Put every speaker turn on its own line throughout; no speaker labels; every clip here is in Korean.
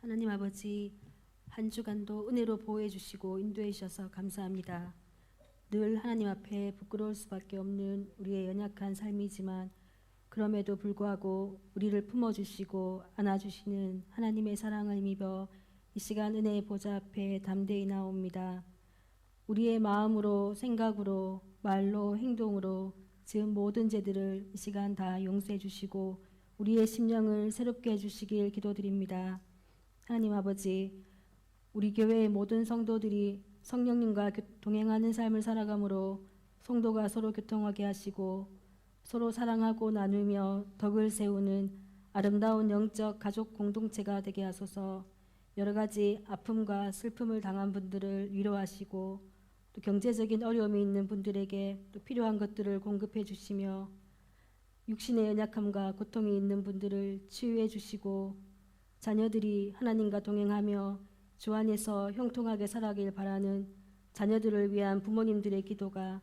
하나님 아버지, 한 주간도 은혜로 보호해 주시고 인도해 주셔서 감사합니다. 늘 하나님 앞에 부끄러울 수밖에 없는 우리의 연약한 삶이지만 그럼에도 불구하고 우리를 품어주시고 안아주시는 하나님의 사랑을 믿어 이 시간 은혜의 보좌 앞에 담대히 나옵니다. 우리의 마음으로, 생각으로, 말로, 행동으로 지은 모든 죄들을 이 시간 다 용서해 주시고 우리의 심령을 새롭게 해주시길 기도드립니다. 하나님 아버지, 우리 교회의 모든 성도들이 성령님과 동행하는 삶을 살아가므로 성도가 서로 교통하게 하시고 서로 사랑하고 나누며 덕을 세우는 아름다운 영적 가족 공동체가 되게 하소서. 여러 가지 아픔과 슬픔을 당한 분들을 위로하시고 또 경제적인 어려움이 있는 분들에게 또 필요한 것들을 공급해 주시며 육신의 연약함과 고통이 있는 분들을 치유해 주시고 자녀들이 하나님과 동행하며 주 안에서 형통하게 살아가길 바라는 자녀들을 위한 부모님들의 기도가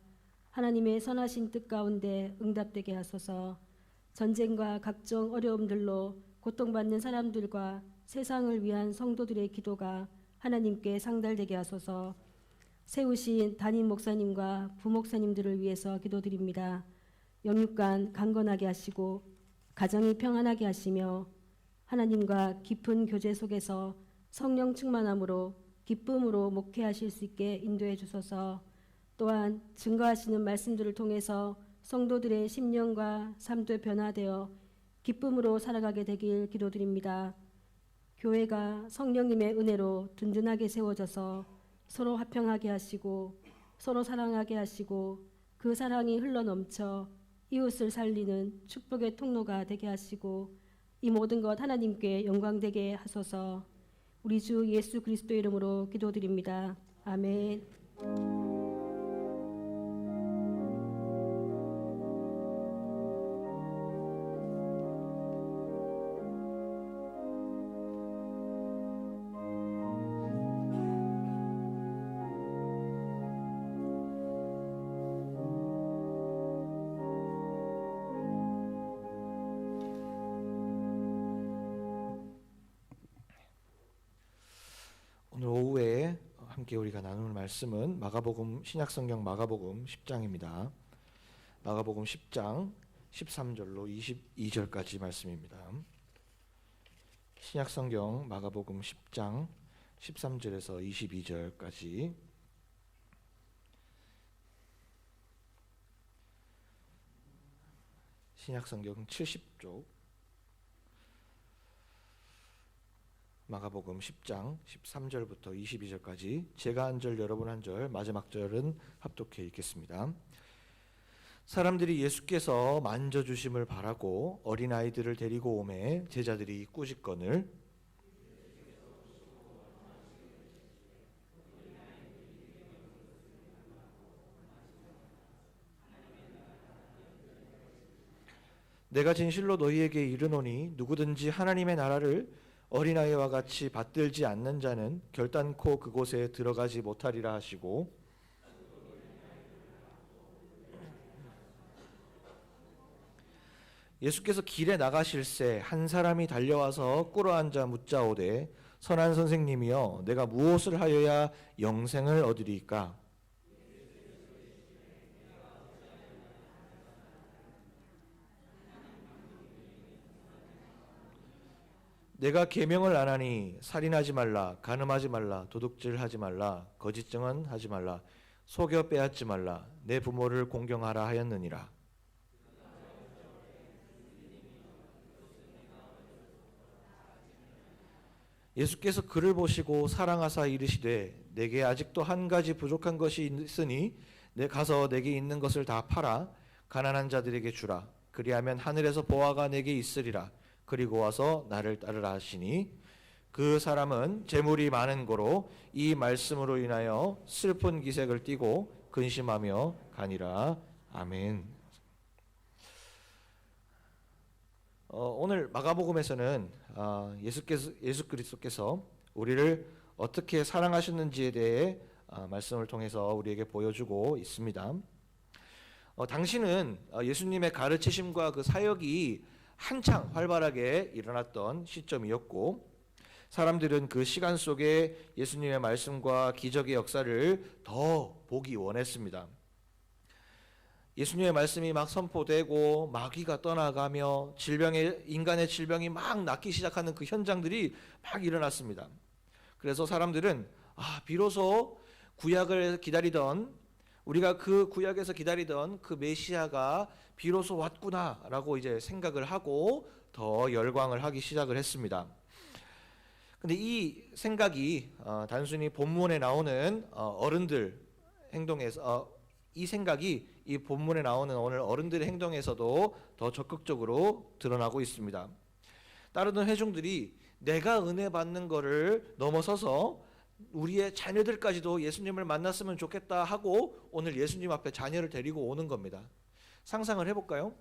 하나님의 선하신 뜻 가운데 응답되게 하소서. 전쟁과 각종 어려움들로 고통받는 사람들과 세상을 위한 성도들의 기도가 하나님께 상달되게 하소서. 세우신 담임 목사님과 부목사님들을 위해서 기도드립니다. 영육간 강건하게 하시고 가정이 평안하게 하시며 하나님과 깊은 교제 속에서 성령 충만함으로 기쁨으로 목회하실 수 있게 인도해 주소서. 또한 증거하시는 말씀들을 통해서 성도들의 심령과 삶도 변화되어 기쁨으로 살아가게 되길 기도드립니다. 교회가 성령님의 은혜로 든든하게 세워져서 서로 화평하게 하시고 서로 사랑하게 하시고 그 사랑이 흘러넘쳐 이웃을 살리는 축복의 통로가 되게 하시고 이 모든 것 하나님께 영광되게 하소서. 우리 주 예수 그리스도 이름으로 기도드립니다. 아멘.
오늘 오후에 함께 우리가 나눌 말씀은 마가복음 신약성경 마가복음 10장입니다. 마가복음 10장 13절로 22절까지 말씀입니다. 신약성경 마가복음 10장 13절에서 22절까지 신약성경 70쪽 마가복음 10장 13절부터 22절까지 제가 한 절 여러분 한 절 마지막 절은 합독해 읽겠습니다. 사람들이 예수께서 만져주심을 바라고 어린아이들을 데리고 오매 제자들이 꾸짖거늘 내가 진실로 너희에게 이르노니 누구든지 하나님의 나라를 어린아이와 같이 받들지 않는 자는 결단코 그곳에 들어가지 못하리라 하시고 예수께서 길에 나가실새 한 사람이 달려와서 꿇어앉아 묻자오되 선한 선생님이여 내가 무엇을 하여야 영생을 얻으리이까? 내가 계명을 안 하니 살인하지 말라, 간음하지 말라, 도둑질하지 말라, 거짓 증언하지 말라, 속여 빼앗지 말라, 내 부모를 공경하라 하였느니라. 예수께서 그를 보시고 사랑하사 이르시되 내게 아직도 한 가지 부족한 것이 있으니 내 가서 내게 있는 것을 다 팔아 가난한 자들에게 주라. 그리하면 하늘에서 보화가 내게 있으리라. 그리고 와서 나를 따르라 하시니 그 사람은 재물이 많은 고로 이 말씀으로 인하여 슬픈 기색을 띠고 근심하며 가니라. 아멘. 오늘 마가복음에서는 예수 그리스도께서 우리를 어떻게 사랑하셨는지에 대해 말씀을 통해서 우리에게 보여주고 있습니다. 당시는 예수님의 가르치심과 그 사역이 한창 활발하게 일어났던 시점이었고 사람들은 그 시간 속에 예수님의 말씀과 기적의 역사를 더 보기 원했습니다. 예수님의 말씀이 막 선포되고 마귀가 떠나가며 인간의 질병이 막 낫기 시작하는 그 현장들이 막 일어났습니다. 그래서 사람들은 비로소 구약을 기다리던, 우리가 그 구약에서 기다리던 그 메시아가 비로소 왔구나라고 이제 생각을 하고 더 열광을 하기 시작을 했습니다. 근데 이 생각이 단순히 본문에 나오는 어른들 행동에서 이 생각이 이 본문에 나오는 오늘 어른들의 행동에서도 더 적극적으로 드러나고 있습니다. 따르는 회중들이 내가 은혜 받는 거를 넘어서서 우리의 자녀들까지도 예수님을 만났으면 좋겠다 하고 오늘 예수님 앞에 자녀를 데리고 오는 겁니다. 상상을 해볼까요?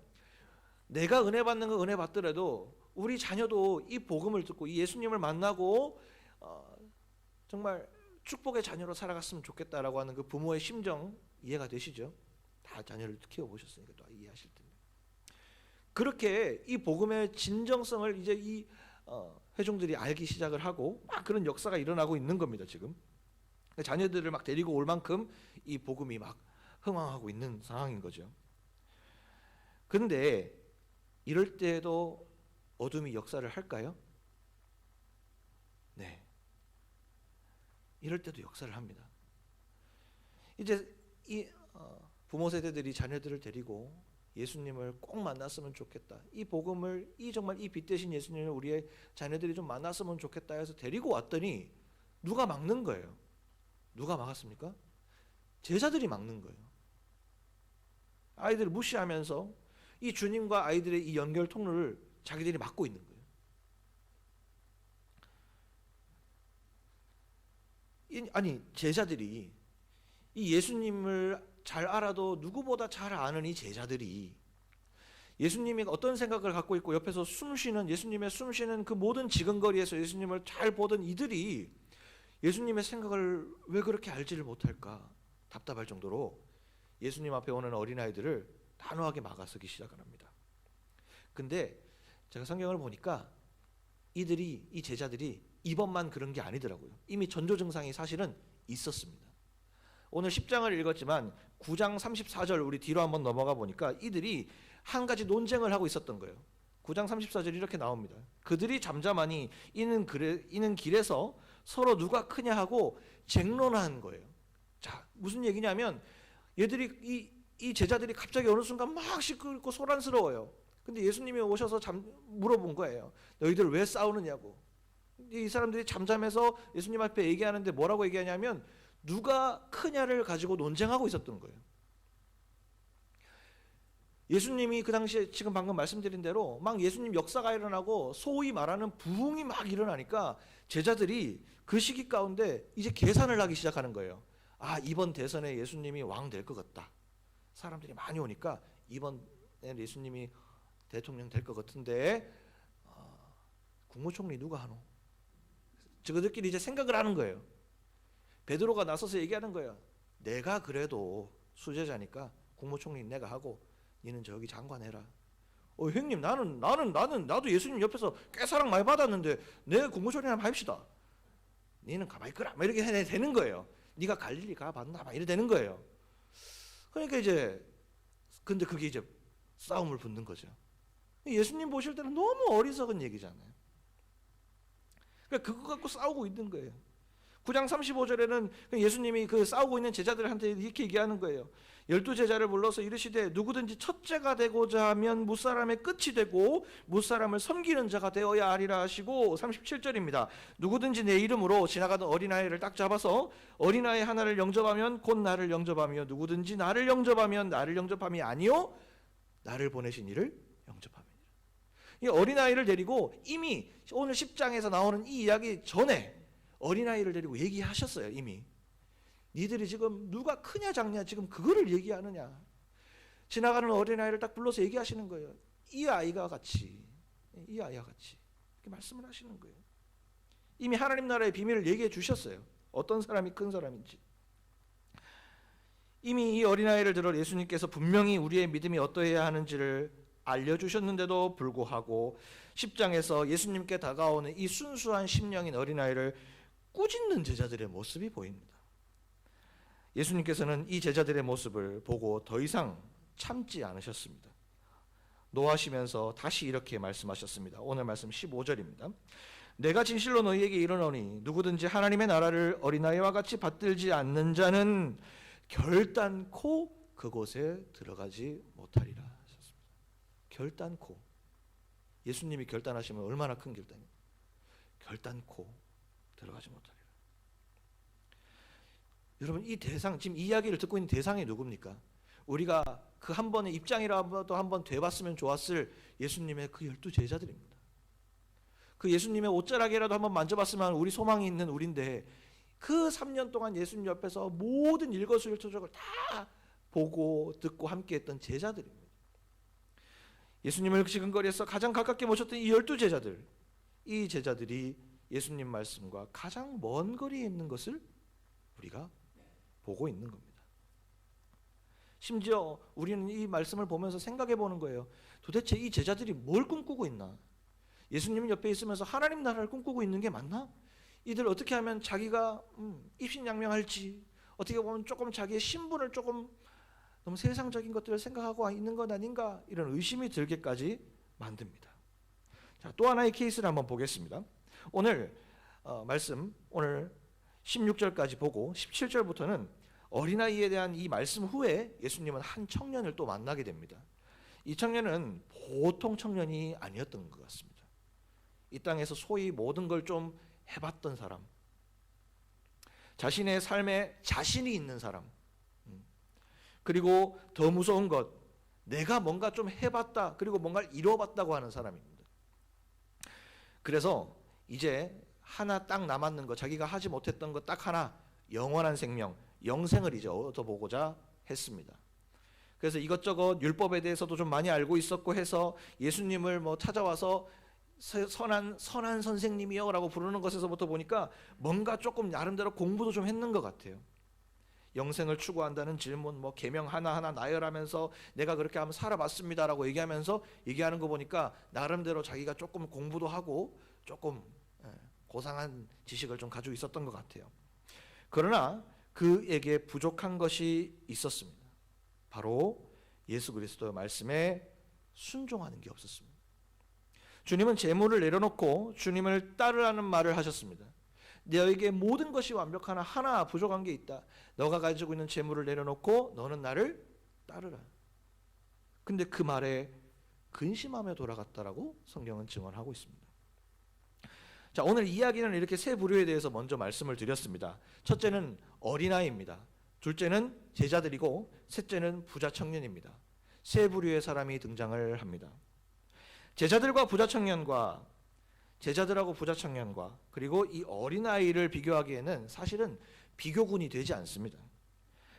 내가 은혜 받는 거 은혜 받더라도 우리 자녀도 이 복음을 듣고 이 예수님을 만나고 정말 축복의 자녀로 살아갔으면 좋겠다라고 하는 그 부모의 심정 이해가 되시죠? 다 자녀를 키워보셨으니까 또 이해하실 텐데. 그렇게 이 복음의 진정성을 이제 이 회중들이 알기 시작을 하고 막 그런 역사가 일어나고 있는 겁니다. 지금 자녀들을 막 데리고 올 만큼 이 복음이 막 흥황하고 있는 상황인 거죠. 그런데 이럴 때에도 어둠이 역사를 할까요? 네, 이럴 때도 역사를 합니다. 이제 이 부모 세대들이 자녀들을 데리고 예수님을 꼭 만났으면 좋겠다. 이 복음을 정말 이 빛 대신 예수님을 우리의 자녀들이 좀 만났으면 좋겠다 해서 데리고 왔더니 누가 막는 거예요? 누가 막았습니까? 제자들이 막는 거예요. 아이들을 무시하면서 이 주님과 아이들의 이 연결 통로를 자기들이 막고 있는 거예요. 아니 제자들이 이 예수님을 잘 알아도 누구보다 잘 아는 이 제자들이 예수님이 어떤 생각을 갖고 있고 옆에서 예수님의 숨쉬는 그 모든 지근거리에서 예수님을 잘 보던 이들이 예수님의 생각을 왜 그렇게 알지를 못할까 답답할 정도로 예수님 앞에 오는 어린아이들을 단호하게 막아서기 시작을 합니다. 근데 제가 성경을 보니까 이 제자들이 이번만 그런 게 아니더라고요. 이미 전조 증상이 사실은 있었습니다. 오늘 10장을 읽었지만 9장 34절 우리 뒤로 한번 넘어가 보니까 이들이 한 가지 논쟁을 하고 있었던 거예요. 9장 34절 이렇게 나옵니다. 그들이 잠잠하니 이는 길에서 서로 누가 크냐 하고 쟁론한 거예요. 자, 무슨 얘기냐면 얘들이 이 제자들이 갑자기 어느 순간 막 시끄럽고 소란스러워요. 근데 예수님이 오셔서 물어본 거예요. 너희들 왜 싸우느냐고. 이 사람들이 잠잠해서 예수님 앞에 얘기하는데 뭐라고 얘기하냐면 누가 크냐를 가지고 논쟁하고 있었던 거예요. 예수님이 그 당시에 지금 방금 말씀드린 대로 막 예수님 역사가 일어나고 소위 말하는 부흥이 막 일어나니까 제자들이 그 시기 가운데 이제 계산을 하기 시작하는 거예요. 이번 대선에 예수님이 왕 될 것 같다. 사람들이 많이 오니까 이번에 예수님이 대통령 될 것 같은데 국무총리 누가 하노? 저들끼리 이제 생각을 하는 거예요. 베드로가 나서서 얘기하는 거야. 내가 그래도 수제자니까 국무총리 내가 하고 니는 저기 장관해라. 형님 나도 예수님 옆에서 꽤 사랑 많이 받았는데 내 국무총리 한번 합시다. 니는 가만히 있거라. 이렇게 해야 되는 거예요. 네가 갈릴리 가봤나? 이래 되는 거예요. 그러니까 이제 근데 그게 이제 싸움을 붙는 거죠. 예수님 보실 때는 너무 어리석은 얘기잖아요. 그러니까 그거 갖고 싸우고 있는 거예요. 9장 35절에는 예수님이 그 싸우고 있는 제자들한테 이렇게 얘기하는 거예요. 12제자를 불러서 이르시되 누구든지 첫째가 되고자 하면 무사람의 끝이 되고 무사람을 섬기는 자가 되어야 하리라 하시고 37절입니다. 누구든지 내 이름으로 지나가던 어린아이를 딱 잡아서 어린아이 하나를 영접하면 곧 나를 영접하며 누구든지 나를 영접하면 나를 영접함이 아니요 나를 보내신 이를 영접함이니라. 이 어린아이를 데리고 이미 오늘 10장에서 나오는 이 이야기 전에 어린아이를 데리고 얘기하셨어요. 이미 니들이 지금 누가 크냐 작냐 지금 그거를 얘기하느냐. 지나가는 어린아이를 딱 불러서 얘기하시는 거예요. 이 아이와 같이 이렇게 말씀을 하시는 거예요. 이미 하나님 나라의 비밀을 얘기해 주셨어요. 어떤 사람이 큰 사람인지. 이미 이 어린아이를 들어 예수님께서 분명히 우리의 믿음이 어떠해야 하는지를 알려주셨는데도 불구하고 10장에서 예수님께 다가오는 이 순수한 심령인 어린아이를 꾸짖는 제자들의 모습이 보입니다. 예수님께서는 이 제자들의 모습을 보고 더 이상 참지 않으셨습니다. 노하시면서 다시 이렇게 말씀하셨습니다. 오늘 말씀 15절입니다. 내가 진실로 너희에게 이르노니 누구든지 하나님의 나라를 어린아이와 같이 받들지 않는 자는 결단코 그곳에 들어가지 못하리라 하셨습니다. 결단코. 예수님이 결단하시면 얼마나 큰 결단입니까? 결단코 들어가지 못하리라. 여러분, 이 대상, 지금 이야기를 듣고 있는 대상이 누굽니까? 우리가 그 한 번의 입장이라도 한번 돼봤으면 좋았을 예수님의 그 12 제자들입니다. 그 예수님의 옷자락이라도 한번 만져봤으면 우리 소망이 있는 우리인데, 그 3년 동안 예수님 옆에서 모든 일거수일투족을 다 보고 듣고 함께했던 제자들입니다. 예수님을 지근거리에서 가장 가깝게 모셨던 이 12 제자들, 이 제자들이 예수님 말씀과 가장 먼 거리에 있는 것을 우리가 보고 있는 겁니다. 심지어 우리는 이 말씀을 보면서 생각해 보는 거예요. 도대체 이 제자들이 뭘 꿈꾸고 있나? 예수님 옆에 있으면서 하나님 나라를 꿈꾸고 있는 게 맞나? 이들 어떻게 하면 자기가 입신양명할지, 어떻게 보면 조금 자기의 신분을 조금 너무 세상적인 것들을 생각하고 있는 것 아닌가, 이런 의심이 들게까지 만듭니다. 자, 또 하나의 케이스를 한번 보겠습니다. 오늘 말씀, 오늘 16절까지 보고 17절부터는 어린아이에 대한 이 말씀 후에 예수님은 한 청년을 또 만나게 됩니다. 이 청년은 보통 청년이 아니었던 것 같습니다. 이 땅에서 소위 모든 걸 좀 해봤던 사람, 자신의 삶에 자신이 있는 사람, 그리고 더 무서운 것, 내가 뭔가 좀 해봤다, 그리고 뭔가를 이뤄봤다고 하는 사람입니다. 그래서 이제 하나 딱 남았는 것, 자기가 하지 못했던 것 딱 하나, 영원한 생명, 영생을 이제 얻어보고자 했습니다. 그래서 이것저것 율법에 대해서도 좀 많이 알고 있었고 해서 예수님을 찾아와서 선한 선생님이요 라고 부르는 것에서부터 보니까 뭔가 조금 나름대로 공부도 좀 했는 것 같아요. 영생을 추구한다는 질문, 계명 하나하나 나열하면서 내가 그렇게 하면 살아봤습니다라고 얘기하면서 얘기하는 거 보니까 나름대로 자기가 조금 공부도 하고 조금 고상한 지식을 좀 가지고 있었던 것 같아요. 그러나 그에게 부족한 것이 있었습니다. 바로 예수 그리스도의 말씀에 순종하는 게 없었습니다. 주님은 재물을 내려놓고 주님을 따르라는 말을 하셨습니다. 너에게 모든 것이 완벽하나 하나 부족한 게 있다. 너가 가지고 있는 재물을 내려놓고 너는 나를 따르라. 근데 그 말에 근심하며 돌아갔다라고 성경은 증언하고 있습니다. 자, 오늘 이야기는 이렇게 세 부류에 대해서 먼저 말씀을 드렸습니다. 첫째는 어린아이입니다. 둘째는 제자들이고 셋째는 부자 청년입니다. 세 부류의 사람이 등장을 합니다. 제자들과 부자 청년과 제자들하고 부자 청년과 그리고 이 어린아이를 비교하기에는 사실은 비교군이 되지 않습니다.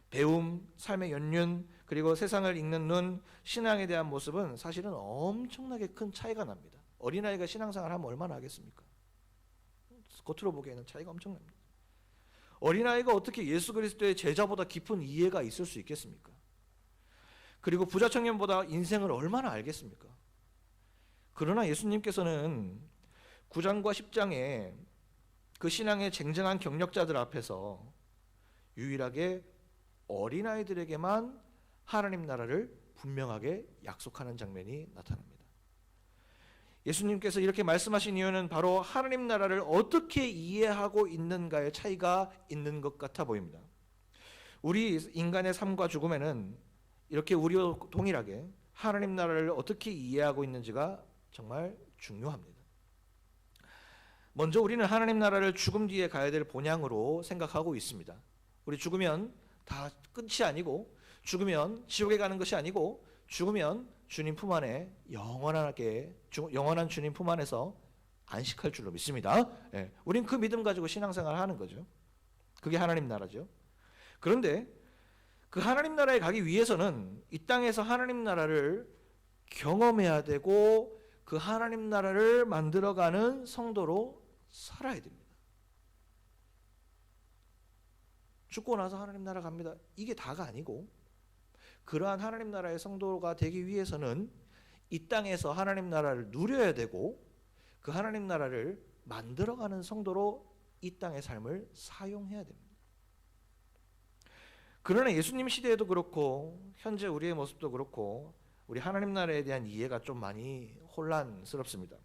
배움, 삶의 연륜, 그리고 세상을 읽는 눈, 신앙에 대한 모습은 사실은 엄청나게 큰 차이가 납니다. 어린아이가 신앙생활을 하면 얼마나 하겠습니까? 겉으로 보기에는 차이가 엄청납니다. 어린아이가 어떻게 예수 그리스도의 제자보다 깊은 이해가 있을 수 있겠습니까? 그리고 부자 청년보다 인생을 얼마나 알겠습니까? 그러나 예수님께서는 9장과 10장에 그 신앙의 쟁쟁한 경력자들 앞에서 유일하게 어린아이들에게만 하나님 나라를 분명하게 약속하는 장면이 나타납니다. 예수님께서 이렇게 말씀하신 이유는 바로 하나님 나라를 어떻게 이해하고 있는가의 차이가 있는 것 같아 보입니다. 우리 인간의 삶과 죽음에는 이렇게 우리와 동일하게 하나님 나라를 어떻게 이해하고 있는지가 정말 중요합니다. 먼저 우리는 하나님 나라를 죽음 뒤에 가야 될 본향으로 생각하고 있습니다. 우리 죽으면 다 끝이 아니고, 죽으면 지옥에 가는 것이 아니고, 죽으면 주님 품 안에 영원한 주님 품 안에서 안식할 줄로 믿습니다. 우린 그 믿음 가지고 신앙생활을 하는 거죠. 그게 하나님 나라죠. 그런데 그 하나님 나라에 가기 위해서는 이 땅에서 하나님 나라를 경험해야 되고 그 하나님 나라를 만들어가는 성도로 살아야 됩니다. 죽고 나서 하나님 나라 갑니다. 이게 다가 아니고, 그러한 하나님 나라의 성도가 되기 위해서는 이 땅에서 하나님 나라를 누려야 되고 그 하나님 나라를 만들어가는 성도로 이 땅의 삶을 사용해야 됩니다. 그러나 예수님 시대에도 그렇고 현재 우리의 모습도 그렇고 우리 하나님 나라에 대한 이해가 좀 많이 혼란스럽습니다.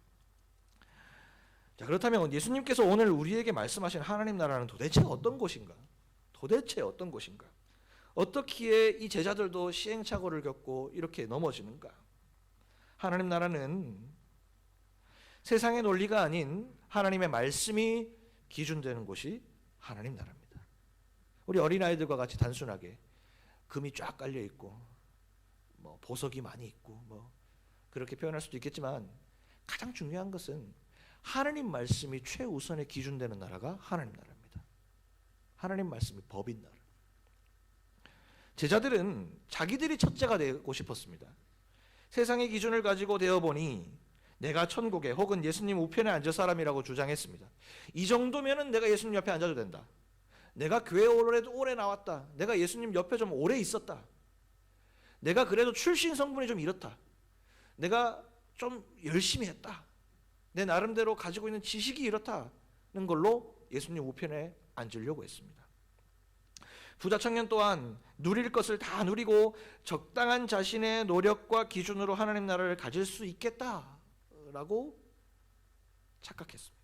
자, 그렇다면 예수님께서 오늘 우리에게 말씀하신 하나님 나라는 도대체 어떤 곳인가? 도대체 어떤 곳인가? 어떻게 이 제자들도 시행착오를 겪고 이렇게 넘어지는가? 하나님 나라는 세상의 논리가 아닌 하나님의 말씀이 기준되는 곳이 하나님 나라입니다. 우리 어린아이들과 같이 단순하게 금이 쫙 깔려 있고 뭐 보석이 많이 있고 뭐 그렇게 표현할 수도 있겠지만 가장 중요한 것은 하나님 말씀이 최우선의 기준되는 나라가 하나님 나라입니다. 하나님 말씀이 법인 나라. 제자들은 자기들이 첫째가 되고 싶었습니다. 세상의 기준을 가지고 되어보니 내가 천국에 혹은 예수님 우편에 앉을 사람이라고 주장했습니다. 이 정도면은 내가 예수님 옆에 앉아도 된다. 내가 교회 오래 나왔다. 내가 예수님 옆에 좀 오래 있었다. 내가 그래도 출신 성분이 좀 이렇다. 내가 좀 열심히 했다. 내 나름대로 가지고 있는 지식이 이렇다는 걸로 예수님 우편에 앉으려고 했습니다. 부자 청년 또한 누릴 것을 다 누리고 적당한 자신의 노력과 기준으로 하나님 나라를 가질 수 있겠다라고 착각했습니다.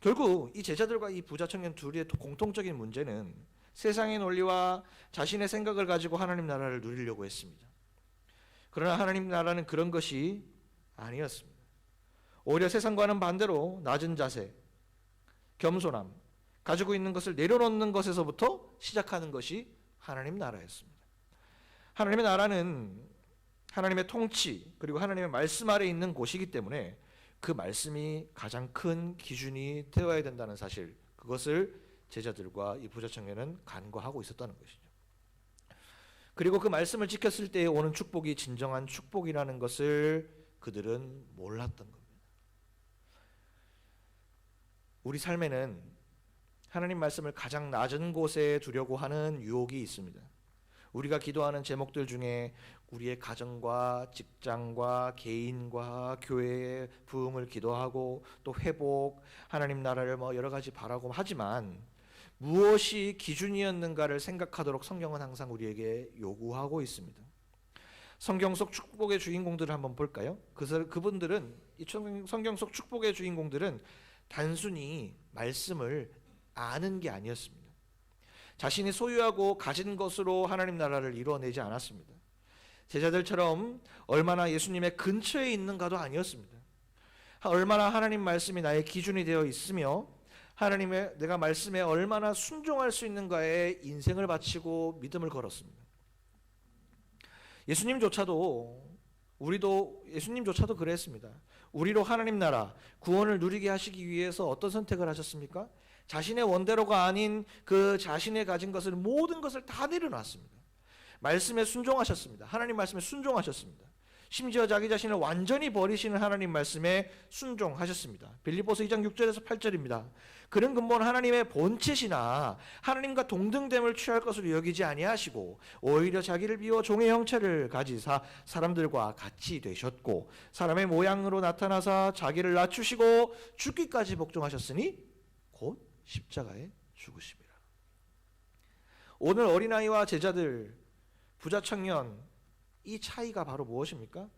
결국 이 제자들과 이 부자 청년 둘의 공통적인 문제는 세상의 논리와 자신의 생각을 가지고 하나님 나라를 누리려고 했습니다. 그러나 하나님 나라는 그런 것이 아니었습니다. 오히려 세상과는 반대로 낮은 자세, 겸손함, 가지고 있는 것을 내려놓는 것에서부터 시작하는 것이 하나님 나라였습니다. 하나님의 나라는 하나님의 통치 그리고 하나님의 말씀 아래 있는 곳이기 때문에 그 말씀이 가장 큰 기준이 되어야 된다는 사실, 그것을 제자들과 이 부자 청년은 간과하고 있었다는 것이죠. 그리고 그 말씀을 지켰을 때 오는 축복이 진정한 축복이라는 것을 그들은 몰랐던 겁니다. 우리 삶에는 하나님 말씀을 가장 낮은 곳에 두려고 하는 유혹이 있습니다. 우리가 기도하는 제목들 중에 우리의 가정과 직장과 개인과 교회의 부흥을 기도하고 또 회복, 하나님 나라를 뭐 여러 가지 바라고 하지만 무엇이 기준이었는가를 생각하도록 성경은 항상 우리에게 요구하고 있습니다. 성경 속 축복의 주인공들을 한번 볼까요? 그분들은 이 성경 속 축복의 주인공들은 단순히 말씀을 아는 게 아니었습니다. 자신이 소유하고 가진 것으로 하나님 나라를 이루어내지 않았습니다. 제자들처럼 얼마나 예수님의 근처에 있는가도 아니었습니다. 얼마나 하나님 말씀이 나의 기준이 되어 있으며 내가 말씀에 얼마나 순종할 수 있는가에 인생을 바치고 믿음을 걸었습니다. 예수님조차도 그랬습니다. 우리로 하나님 나라 구원을 누리게 하시기 위해서 어떤 선택을 하셨습니까? 자신의 원대로가 아닌 그 자신의 가진 것을 모든 것을 다 내려놨습니다. 말씀에 순종하셨습니다. 하나님 말씀에 순종하셨습니다. 심지어 자기 자신을 완전히 버리시는 하나님 말씀에 순종하셨습니다. 빌립보서 2장 6절에서 8절입니다. 그는 근본 하나님의 본체시나 하나님과 동등됨을 취할 것으로 여기지 아니하시고 오히려 자기를 비워 종의 형체를 가지사 사람들과 같이 되셨고 사람의 모양으로 나타나사 자기를 낮추시고 죽기까지 복종하셨으니 곧 십자가에 죽으심이라. 오늘 어린아이와 제자들, 부자 청년, 이 차이가 바로 무엇입니까?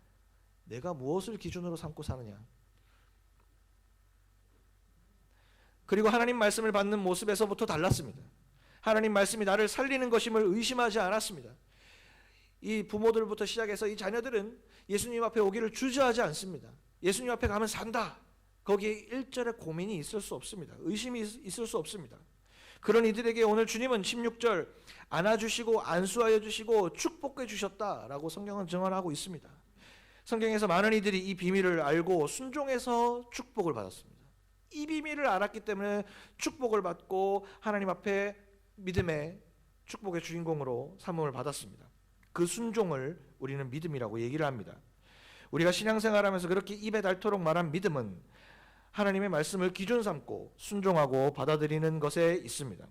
내가 무엇을 기준으로 삼고 사느냐. 그리고 하나님 말씀을 받는 모습에서부터 달랐습니다. 하나님 말씀이 나를 살리는 것임을 의심하지 않았습니다. 이 부모들부터 시작해서 이 자녀들은 예수님 앞에 오기를 주저하지 않습니다. 예수님 앞에 가면 산다. 거기에 일절의 고민이 있을 수 없습니다. 의심이 있을 수 없습니다. 그런 이들에게 오늘 주님은 16절 안아주시고 안수하여 주시고 축복해 주셨다라고 성경은 증언하고 있습니다. 성경에서 많은 이들이 이 비밀을 알고 순종해서 축복을 받았습니다. 이 비밀을 알았기 때문에 축복을 받고 하나님 앞에 믿음의 축복의 주인공으로 삼음을 받았습니다. 그 순종을 우리는 믿음이라고 얘기를 합니다. 우리가 신앙생활하면서 그렇게 입에 닳도록 말한 믿음은 하나님의 말씀을 기준 삼고 순종하고 받아들이는 것에 있습니다.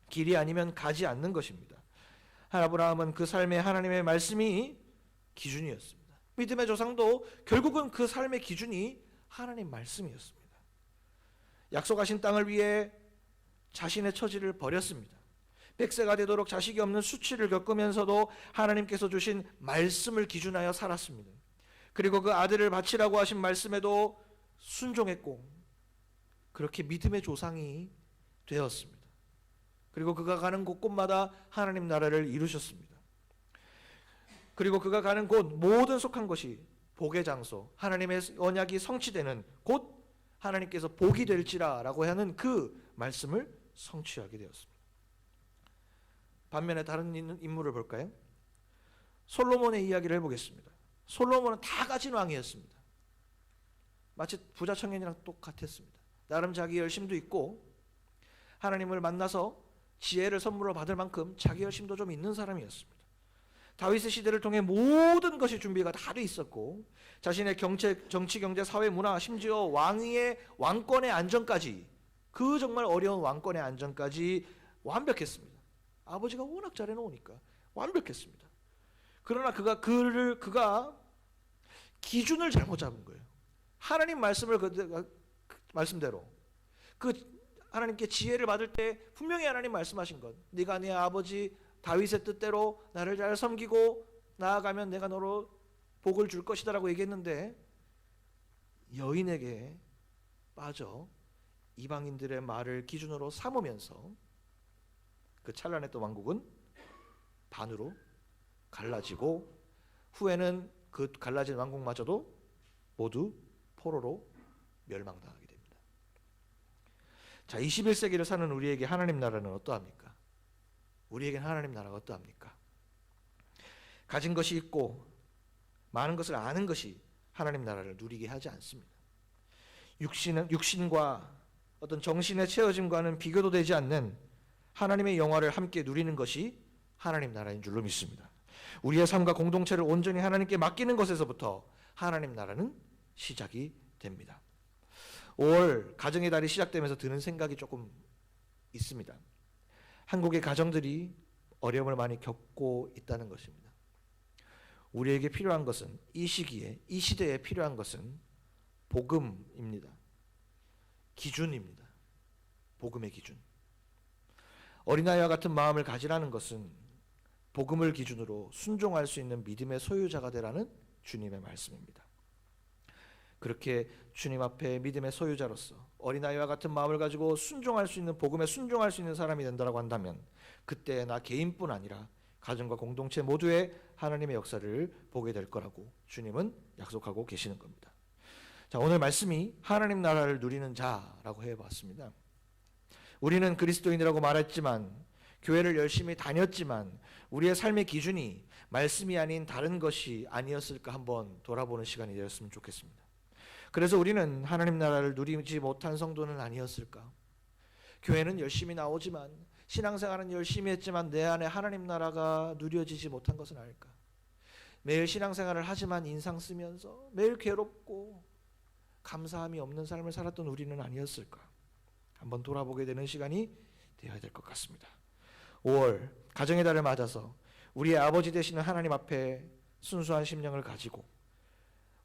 길이 아니면 가지 않는 것입니다. 아브라함은 그 삶에 하나님의 말씀이 기준이었습니다. 믿음의 조상도 결국은 그 삶의 기준이 하나님 말씀이었습니다. 약속하신 땅을 위해 자신의 처지를 버렸습니다. 100세가 되도록 자식이 없는 수치를 겪으면서도 하나님께서 주신 말씀을 기준하여 살았습니다. 그리고 그 아들을 바치라고 하신 말씀에도 순종했고 그렇게 믿음의 조상이 되었습니다. 그리고 그가 가는 곳곳마다 하나님 나라를 이루셨습니다. 그리고 그가 가는 곳 모든 속한 것이 복의 장소, 하나님의 언약이 성취되는 곳, 하나님께서 복이 될지라라고 하는 그 말씀을 성취하게 되었습니다. 반면에 다른 인물을 볼까요? 솔로몬의 이야기를 해보겠습니다. 솔로몬은 다 가진 왕이었습니다. 마치 부자 청년이랑 똑같았습니다. 나름 자기 열심도 있고 하나님을 만나서 지혜를 선물로 받을 만큼 자기 열심도 좀 있는 사람이었습니다. 다윗의 시대를 통해 모든 것이 준비가 다 돼 있었고 자신의 정치, 경제, 사회, 문화, 심지어 왕위의 왕권의 안정까지, 그 정말 어려운 왕권의 안정까지 완벽했습니다. 아버지가 워낙 잘해놓으니까 완벽했습니다. 그러나 그가 기준을 잘못 잡은 거예요. 하나님 말씀대로 그 하나님께 지혜를 받을 때 분명히 하나님 말씀하신 것, 네가 네 아버지 다윗의 뜻대로 나를 잘 섬기고 나아가면 내가 너로 복을 줄 것이다 라고 얘기했는데 여인에게 빠져 이방인들의 말을 기준으로 삼으면서 그 찬란했던 왕국은 반으로 갈라지고 후에는 그 갈라진 왕국마저도 모두 포로로 멸망당하게 됩니다. 자, 21세기를 사는 우리에게 하나님 나라는 어떠합니까? 우리에게는 하나님 나라가 어떠합니까? 가진 것이 있고 많은 것을 아는 것이 하나님 나라를 누리게 하지 않습니다. 육신과 어떤 정신의 채워짐과는 비교도 되지 않는 하나님의 영화를 함께 누리는 것이 하나님 나라인 줄로 믿습니다. 우리의 삶과 공동체를 온전히 하나님께 맡기는 것에서부터 하나님 나라는 시작이 됩니다. 5월 가정의 달이 시작되면서 드는 생각이 조금 있습니다. 한국의 가정들이 어려움을 많이 겪고 있다는 것입니다. 우리에게 필요한 것은 이 시기에, 이 시대에 필요한 것은 복음입니다. 기준입니다. 복음의 기준. 어린아이와 같은 마음을 가지라는 것은 복음을 기준으로 순종할 수 있는 믿음의 소유자가 되라는 주님의 말씀입니다. 그렇게 주님 앞에 믿음의 소유자로서 어린아이와 같은 마음을 가지고 순종할 수 있는, 복음에 순종할 수 있는 사람이 된다고 한다면 그때 나 개인뿐 아니라 가정과 공동체 모두의 하나님의 역사를 보게 될 거라고 주님은 약속하고 계시는 겁니다. 자, 오늘 말씀이 하나님 나라를 누리는 자라고 해봤습니다. 우리는 그리스도인이라고 말했지만, 교회를 열심히 다녔지만 우리의 삶의 기준이 말씀이 아닌 다른 것이 아니었을까 한번 돌아보는 시간이 되었으면 좋겠습니다. 그래서 우리는 하나님 나라를 누리지 못한 성도는 아니었을까? 교회는 열심히 나오지만, 신앙생활은 열심히 했지만 내 안에 하나님 나라가 누려지지 못한 것은 아닐까? 매일 신앙생활을 하지만 인상 쓰면서 매일 괴롭고 감사함이 없는 삶을 살았던 우리는 아니었을까? 한번 돌아보게 되는 시간이 되어야 될 것 같습니다. 5월 가정의 달을 맞아서 우리의 아버지 되시는 하나님 앞에 순수한 심령을 가지고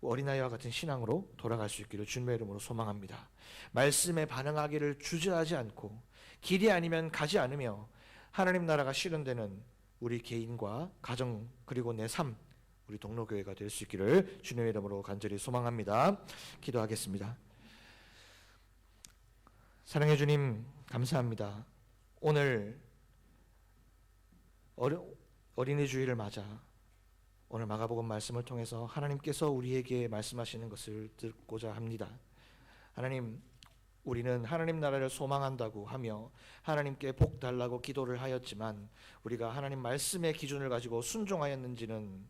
어린아이와 같은 신앙으로 돌아갈 수 있기를 주님의 이름으로 소망합니다. 말씀에 반응하기를 주저하지 않고 길이 아니면 가지 않으며 하나님 나라가 실현되는 우리 개인과 가정 그리고 내 삶, 우리 동로교회가 될 수 있기를 주님의 이름으로 간절히 소망합니다. 기도하겠습니다. 사랑해 주님, 감사합니다. 오늘 어린이 주일을 맞아 오늘 마가복음 말씀을 통해서 하나님께서 우리에게 말씀하시는 것을 듣고자 합니다. 하나님, 우리는 하나님 나라를 소망한다고 하며 하나님께 복 달라고 기도를 하였지만 우리가 하나님 말씀의 기준을 가지고 순종하였는지는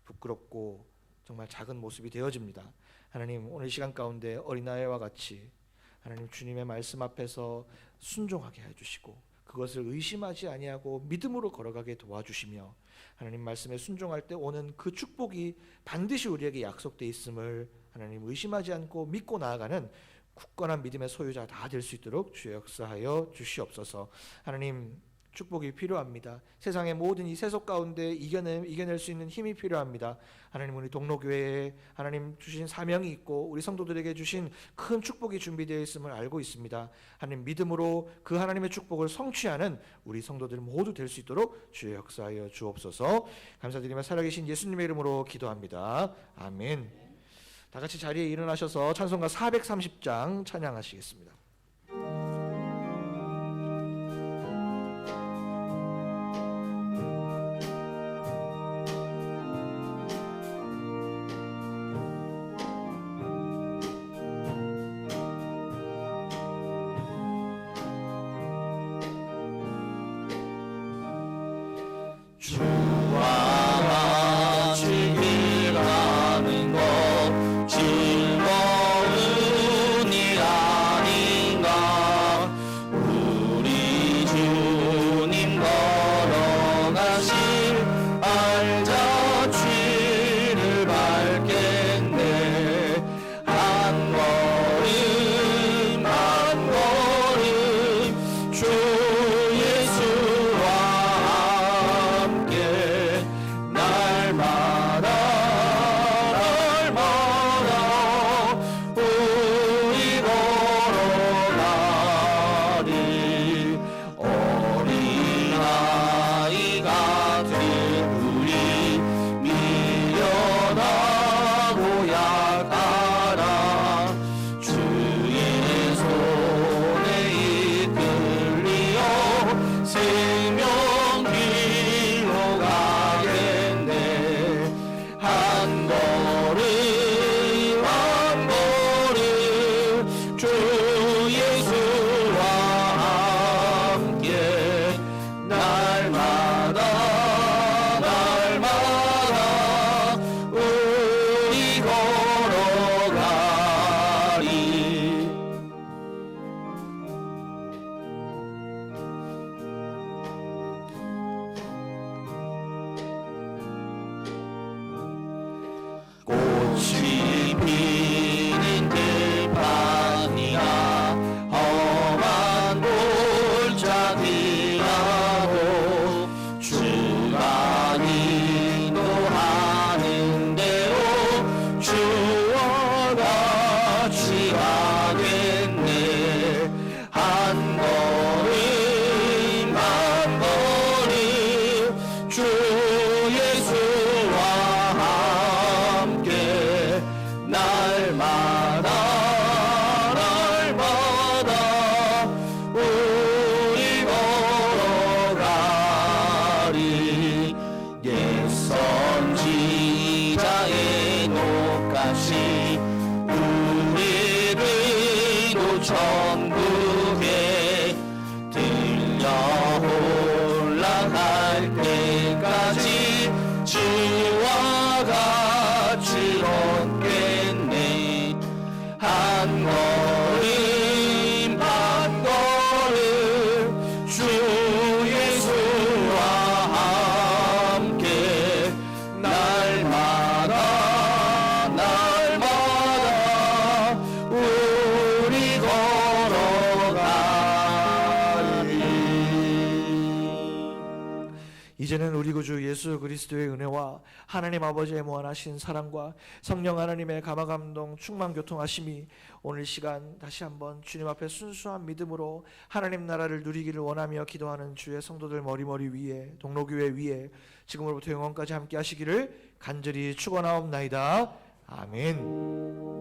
부끄럽고 정말 작은 모습이 되어집니다. 하나님, 오늘 시간 가운데 어린아이와 같이 하나님 주님의 말씀 앞에서 순종하게 해주시고 그것을 의심하지 아니하고 믿음으로 걸어가게 도와주시며 하나님 말씀에 순종할 때 오는 그 축복이 반드시 우리에게 약속되어 있음을 하나님 의심하지 않고 믿고 나아가는 굳건한 믿음의 소유자 다 될 수 있도록 주여 역사하여 주시옵소서. 하나님, 축복이 필요합니다. 세상의 모든 이 세속 가운데 이겨낼 수 있는 힘이 필요합니다. 하나님, 우리 동로교회에 하나님 주신 사명이 있고 우리 성도들에게 주신 큰 축복이 준비되어 있음을 알고 있습니다. 하나님, 믿음으로 그 하나님의 축복을 성취하는 우리 성도들 모두 될 수 있도록 주의 역사하여 주옵소서. 감사드리며 살아계신 예수님의 이름으로 기도합니다. 아멘. 다 같이 자리에 일어나셔서 찬송가 430장 찬양하시겠습니다. 이제는 우리 구주 예수 그리스도의 은혜와 하나님 아버지의 무한하신 사랑과 성령 하나님의 감화감동 충만 교통하심이 오늘 시간 다시 한번 주님 앞에 순수한 믿음으로 하나님 나라를 누리기를 원하며 기도하는 주의 성도들 머리머리 위에, 동로교회 위에 지금으로부터 영원까지 함께 하시기를 간절히 축원하옵나이다. 아멘.